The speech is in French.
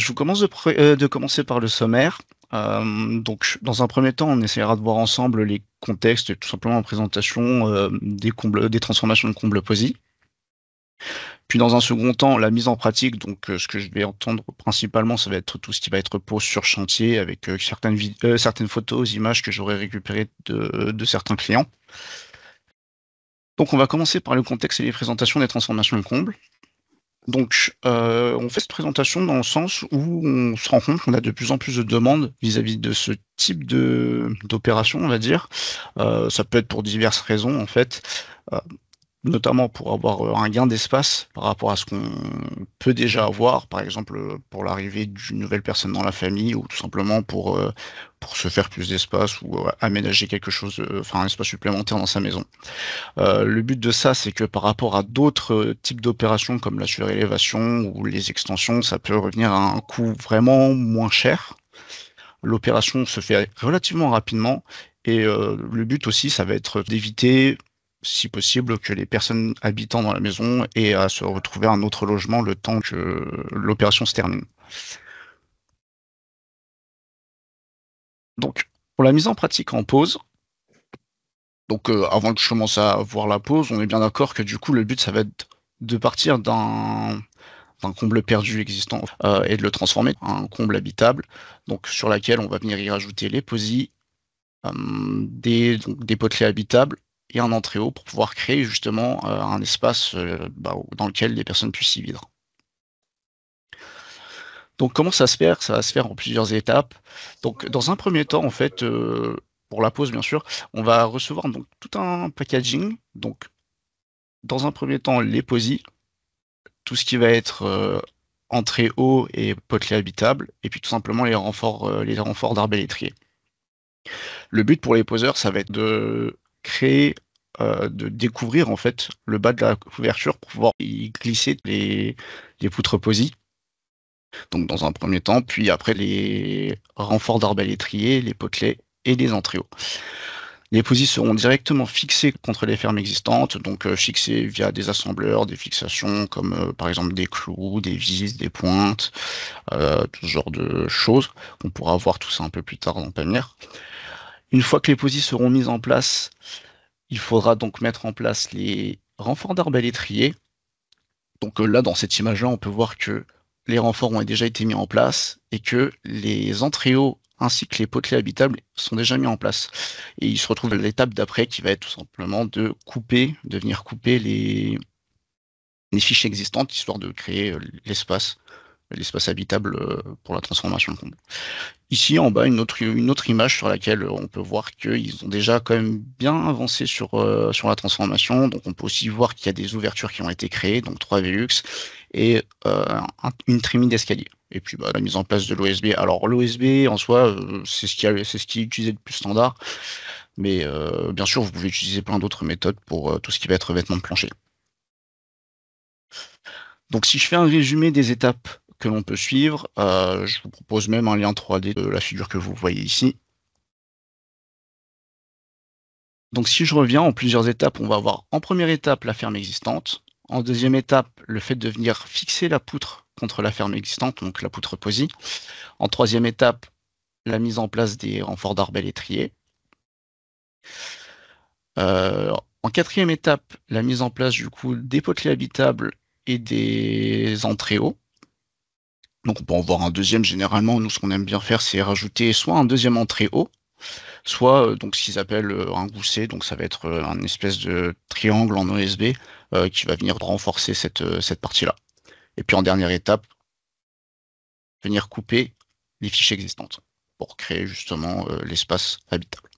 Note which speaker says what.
Speaker 1: Je vous commence de commencer par le sommaire. Donc, dans un premier temps, on essaiera de voir ensemble les contextes et tout simplement la présentation des transformations de comble posi. Puis, dans un second temps, la mise en pratique. Donc, ce que je vais entendre principalement, ça va être tout ce qui va être pose sur chantier avec certaines photos, images que j'aurai récupérées de certains clients. Donc, on va commencer par le contexte et les présentations des transformations de comble. Donc, on fait cette présentation dans le sens où on se rend compte qu'on a de plus en plus de demandes vis-à-vis de ce type d'opération, on va dire. Ça peut être pour diverses raisons, en fait. Euh, Notamment pour avoir un gain d'espace par rapport à ce qu'on peut déjà avoir, par exemple pour l'arrivée d'une nouvelle personne dans la famille ou tout simplement pour se faire plus d'espace ou aménager quelque chose, enfin un espace supplémentaire dans sa maison. Le but de ça, c'est que par rapport à d'autres types d'opérations comme la surélévation ou les extensions, ça peut revenir à un coût vraiment moins cher. L'opération se fait relativement rapidement et le but aussi, ça va être d'éviter, si possible, que les personnes habitant dans la maison aient à se retrouver un autre logement le temps que l'opération se termine. Donc, pour la mise en pratique en pause, donc avant que je commence à voir la pause, on est bien d'accord que du coup, le but, ça va être de partir d'un comble perdu existant et de le transformer en un comble habitable, donc sur laquelle on va venir y rajouter les posis, des potelets habitables et un entréhaut pour pouvoir créer justement un espace dans lequel les personnes puissent y vivre. Donc comment ça se fait? Ça va se faire en plusieurs étapes. Donc dans un premier temps, en fait, pour la pause bien sûr, on va recevoir donc tout un packaging. Donc dans un premier temps, les posis, tout ce qui va être entrée haut et potelet habitable, et puis tout simplement les renforts d'arbalétrier. Le but pour les poseurs, ça va être de créer, de découvrir en fait le bas de la couverture pour pouvoir y glisser les poutres posis. Donc dans un premier temps, puis après les renforts d'arbalétrier, les potelets et les entréhauts. Les posis seront directement fixés contre les fermes existantes, donc fixés via des assembleurs, des fixations comme par exemple des clous, des vis, des pointes, tout ce genre de choses. On pourra voir tout ça un peu plus tard dans Pamiers. Une fois que les posis seront mises en place, il faudra donc mettre en place les renforts d'arbalétrier. Donc là, dans cette image-là, on peut voir que les renforts ont déjà été mis en place et que les entréhauts ainsi que les potelets habitables sont déjà mis en place. Et il se retrouve à l'étape d'après qui va être tout simplement de venir couper les fiches existantes, histoire de créer l'espace habitable pour la transformation de comble. Ici, en bas, une autre image sur laquelle on peut voir qu'ils ont déjà quand même bien avancé sur la transformation. Donc, on peut aussi voir qu'il y a des ouvertures qui ont été créées, donc 3 Velux, et une trémie d'escalier. Et puis, la mise en place de l'OSB. Alors, l'OSB, en soi, c'est ce qui est utilisé le plus standard. Mais bien sûr, vous pouvez utiliser plein d'autres méthodes pour tout ce qui va être revêtement de plancher. Donc, si je fais un résumé des étapes que l'on peut suivre, je vous propose même un lien 3D de la figure que vous voyez ici. Donc, si je reviens en plusieurs étapes, on va avoir en première étape la ferme existante. En deuxième étape, le fait de venir fixer la poutre contre la ferme existante, donc la poutre posie. En troisième étape, la mise en place des renforts d'arbalétrier. En quatrième étape, la mise en place du coup des potelets habitables et des entréhauts. Donc on peut en voir un deuxième. Généralement, nous, ce qu'on aime bien faire, c'est rajouter soit un deuxième entréhaut, soit donc ce qu'ils appellent un gousset. Donc ça va être un espèce de triangle en OSB qui va venir renforcer cette partie-là. Et puis en dernière étape, venir couper les fiches existantes pour créer justement l'espace habitable.